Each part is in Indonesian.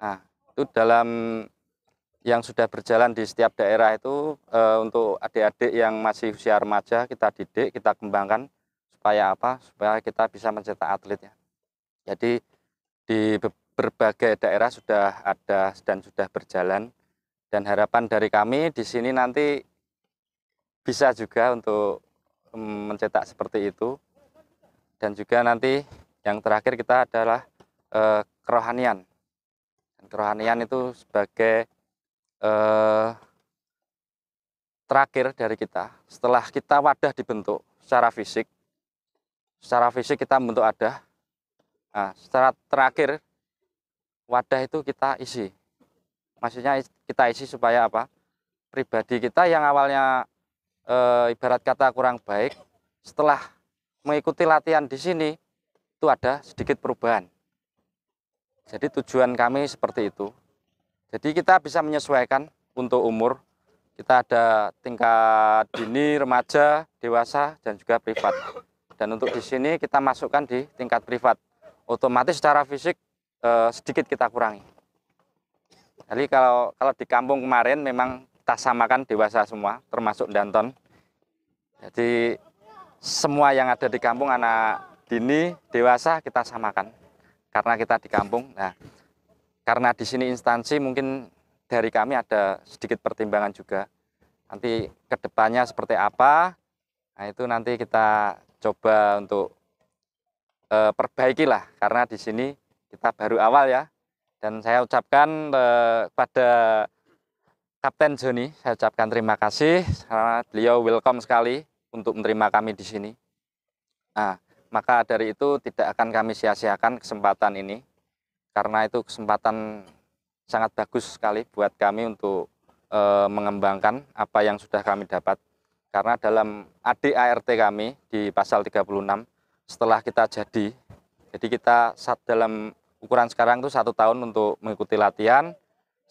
Nah, itu dalam yang sudah berjalan di setiap daerah itu untuk adik-adik yang masih usia remaja kita didik, kita kembangkan supaya apa? Supaya kita bisa mencetak atlet ya. Jadi di berbagai daerah sudah ada dan sudah berjalan dan harapan dari kami di sini nanti bisa juga untuk mencetak seperti itu dan juga nanti yang terakhir kita adalah kerohanian. Dan kerohanian itu sebagai terakhir dari kita, setelah kita wadah dibentuk secara fisik kita membentuk wadah. Nah, secara terakhir wadah itu kita isi. Maksudnya kita isi supaya apa? Pribadi kita yang awalnya ibarat kata kurang baik, setelah mengikuti latihan di sini itu ada sedikit perubahan. Jadi tujuan kami seperti itu. Jadi kita bisa menyesuaikan untuk umur. Kita ada tingkat dini, remaja, dewasa, dan juga privat. Dan untuk di sini kita masukkan di tingkat privat. Otomatis secara fisik sedikit kita kurangi. Jadi kalau di kampung kemarin memang kita samakan dewasa semua, termasuk Danton. Jadi semua yang ada di kampung anak dini, dewasa kita samakan. Karena kita di kampung. Nah, karena di sini instansi mungkin dari kami ada sedikit pertimbangan juga. Nanti kedepannya seperti apa, nah itu nanti kita coba untuk perbaiki lah. Karena di sini kita baru awal ya. Dan saya ucapkan pada Kapten Joni, saya ucapkan terima kasih. Karena beliau welcome sekali untuk menerima kami di sini. Nah, maka dari itu tidak akan kami sia-siakan kesempatan ini. Karena itu kesempatan sangat bagus sekali buat kami untuk mengembangkan apa yang sudah kami dapat. Karena dalam ADART kami di pasal 36, setelah kita jadi kita dalam ukuran sekarang itu 1 tahun untuk mengikuti latihan.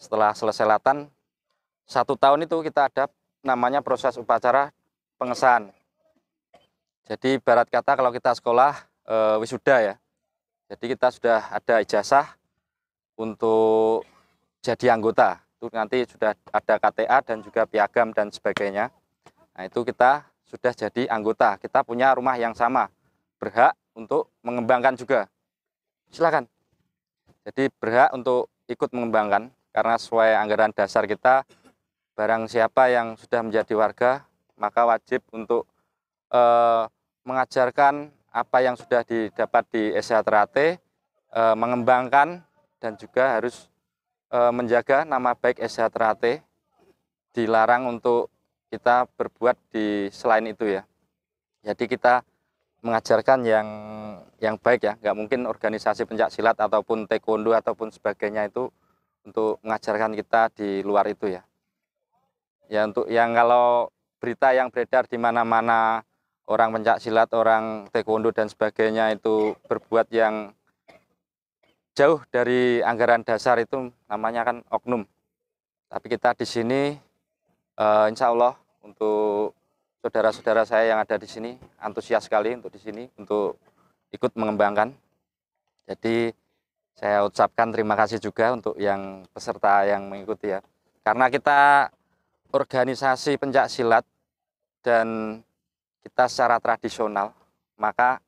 Setelah selesai latihan, 1 tahun itu kita ada namanya proses upacara pengesahan. Jadi ibarat kata kalau kita sekolah wisuda ya. Jadi kita sudah ada ijazah untuk jadi anggota. Itu nanti sudah ada KTA dan juga piagam dan sebagainya. Nah, itu kita sudah jadi anggota. Kita punya rumah yang sama. Berhak untuk mengembangkan juga. Silakan. Jadi berhak untuk ikut mengembangkan karena sesuai anggaran dasar kita, barang siapa yang sudah menjadi warga maka wajib untuk mengajarkan apa yang sudah didapat di SH mengembangkan dan juga harus menjaga nama baik SH dilarang untuk kita berbuat di selain itu ya. Jadi kita mengajarkan yang baik ya, nggak mungkin organisasi pencak silat ataupun taekwondo ataupun sebagainya itu untuk mengajarkan kita di luar itu ya. Ya untuk yang kalau berita yang beredar di mana-mana orang pencak silat, orang taekwondo dan sebagainya itu berbuat yang jauh dari anggaran dasar itu namanya kan oknum. Tapi kita di sini insya Allah untuk saudara-saudara saya yang ada di sini antusias sekali untuk di sini untuk ikut mengembangkan. Jadi saya ucapkan terima kasih juga untuk yang peserta yang mengikuti ya. Karena kita organisasi pencak silat dan kita secara tradisional, maka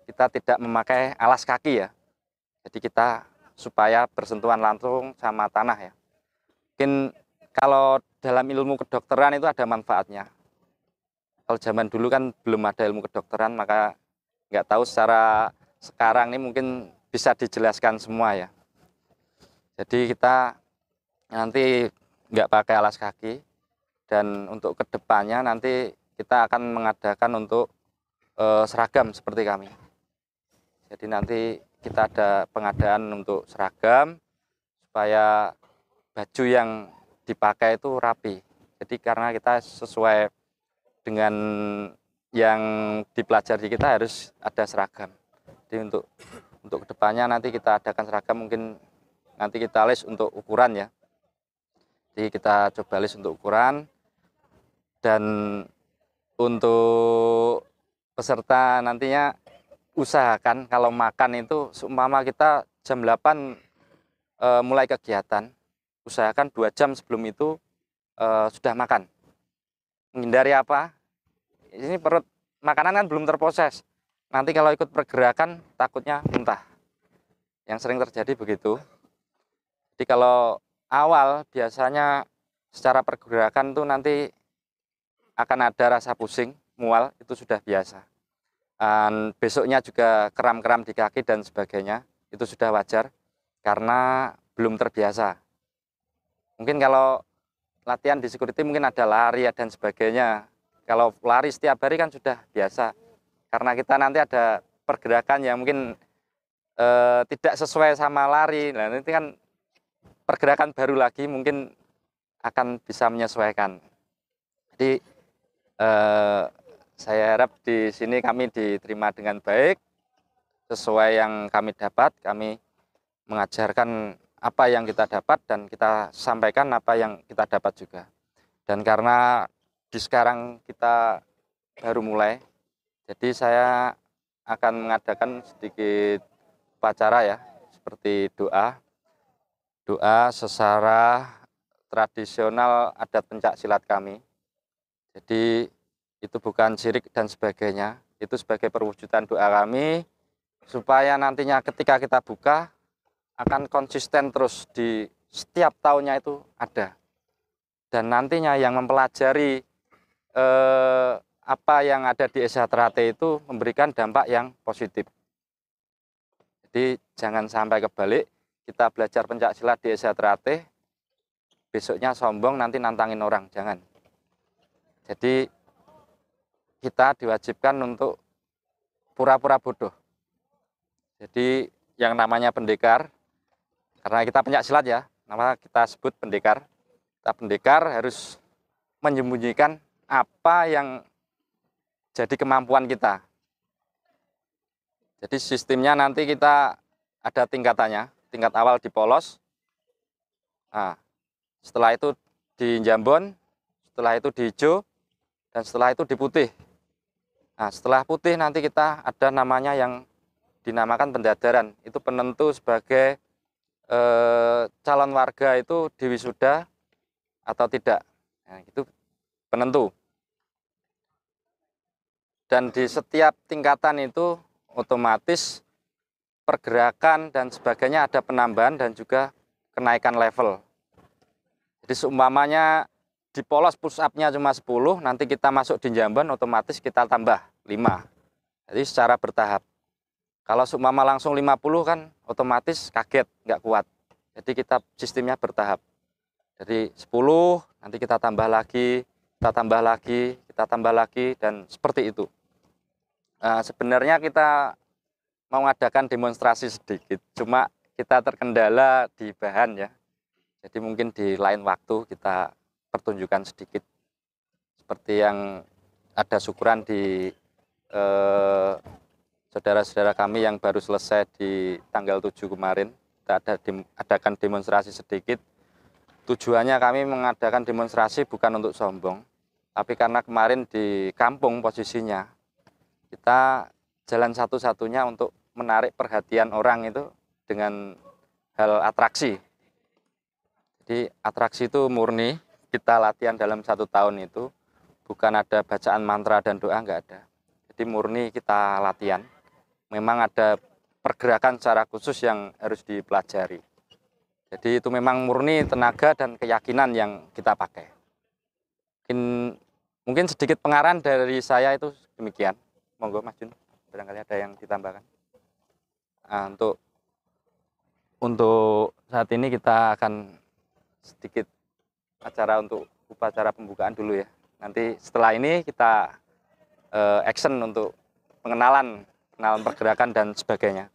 kita tidak memakai alas kaki ya. Jadi kita supaya bersentuhan langsung sama tanah ya. Mungkin kalau dalam ilmu kedokteran itu ada manfaatnya. Kalau zaman dulu kan belum ada ilmu kedokteran, maka nggak tahu secara sekarang ini mungkin bisa dijelaskan semua ya. Jadi kita nanti nggak pakai alas kaki dan untuk kedepannya nanti kita akan mengadakan untuk seragam seperti kami. Jadi nanti kita ada pengadaan untuk seragam supaya baju yang dipakai itu rapi. Jadi karena kita sesuai dengan yang dipelajari kita harus ada seragam. Jadi untuk kedepannya nanti kita adakan seragam mungkin nanti kita list untuk ukuran ya. Jadi kita coba list untuk ukuran dan untuk peserta nantinya usahakan kalau makan itu seumpama kita jam 8 mulai kegiatan, usahakan 2 jam sebelum itu sudah makan. Menghindari apa? Ini perut makanan kan belum terproses. Nanti kalau ikut pergerakan takutnya muntah. Yang sering terjadi begitu. Jadi kalau awal biasanya secara pergerakan tuh nanti akan ada rasa pusing, mual, itu sudah biasa. Dan besoknya juga kram-kram di kaki dan sebagainya, itu sudah wajar karena belum terbiasa. Mungkin kalau latihan di security mungkin ada lari dan sebagainya. Kalau lari setiap hari kan sudah biasa. Karena kita nanti ada pergerakan yang mungkin tidak sesuai sama lari. Nah, nanti kan pergerakan baru lagi mungkin akan bisa menyesuaikan. Jadi saya harap di sini kami diterima dengan baik, sesuai yang kami dapat. Kami mengajarkan apa yang kita dapat dan kita sampaikan apa yang kita dapat juga. Dan karena di sekarang kita baru mulai, jadi saya akan mengadakan sedikit upacara ya, seperti doa secara tradisional adat pencak silat kami. Jadi itu bukan syirik dan sebagainya, itu sebagai perwujudan doa kami supaya nantinya ketika kita buka akan konsisten terus di setiap tahunnya itu ada. Dan nantinya yang mempelajari apa yang ada di Esa Terate itu memberikan dampak yang positif. Jadi jangan sampai kebalik, kita belajar pencak silat di Esa Terate, besoknya sombong nanti nantangin orang, jangan. Jadi kita diwajibkan untuk pura-pura bodoh. Jadi yang namanya pendekar, karena kita pencak silat ya, nama kita sebut pendekar. Kita pendekar harus menyembunyikan apa yang jadi kemampuan kita. Jadi sistemnya nanti kita ada tingkatannya. Tingkat awal di polos, nah, setelah itu di jambon, setelah itu di hijau, dan setelah itu di putih. Nah, setelah putih nanti kita ada namanya yang dinamakan pendadaran. Itu penentu sebagai calon warga itu diwisuda atau tidak. Nah, itu penentu. Dan di setiap tingkatan itu otomatis pergerakan dan sebagainya ada penambahan dan juga kenaikan level. Jadi seumpamanya di polos push up-nya cuma 10, nanti kita masuk di jamban otomatis kita tambah 5. Jadi secara bertahap. Kalau seumpama langsung 50 kan otomatis kaget, nggak kuat. Jadi kita sistemnya bertahap. Jadi 10, nanti kita tambah lagi, kita tambah lagi, kita tambah lagi, dan seperti itu. Nah, sebenarnya kita mau mengadakan demonstrasi sedikit, cuma kita terkendala di bahan ya. Jadi mungkin di lain waktu kita pertunjukan sedikit. Seperti yang ada syukuran di saudara-saudara kami yang baru selesai di tanggal 7 kemarin, kita adakan demonstrasi sedikit. Tujuannya kami mengadakan demonstrasi bukan untuk sombong, tapi karena kemarin di kampung posisinya, kita jalan satu-satunya untuk menarik perhatian orang itu dengan hal atraksi. Jadi atraksi itu murni, kita latihan dalam 1 tahun itu, bukan ada bacaan mantra dan doa, nggak ada. Jadi murni kita latihan. Memang ada pergerakan secara khusus yang harus dipelajari. Jadi itu memang murni tenaga dan keyakinan yang kita pakai. Mungkin sedikit pengarahan dari saya itu demikian. Monggo Mas Jun, barangkali ada yang ditambahkan. Nah, untuk saat ini kita akan sedikit acara untuk upacara pembukaan dulu ya. Nanti setelah ini kita action untuk pengenalan pergerakan dan sebagainya.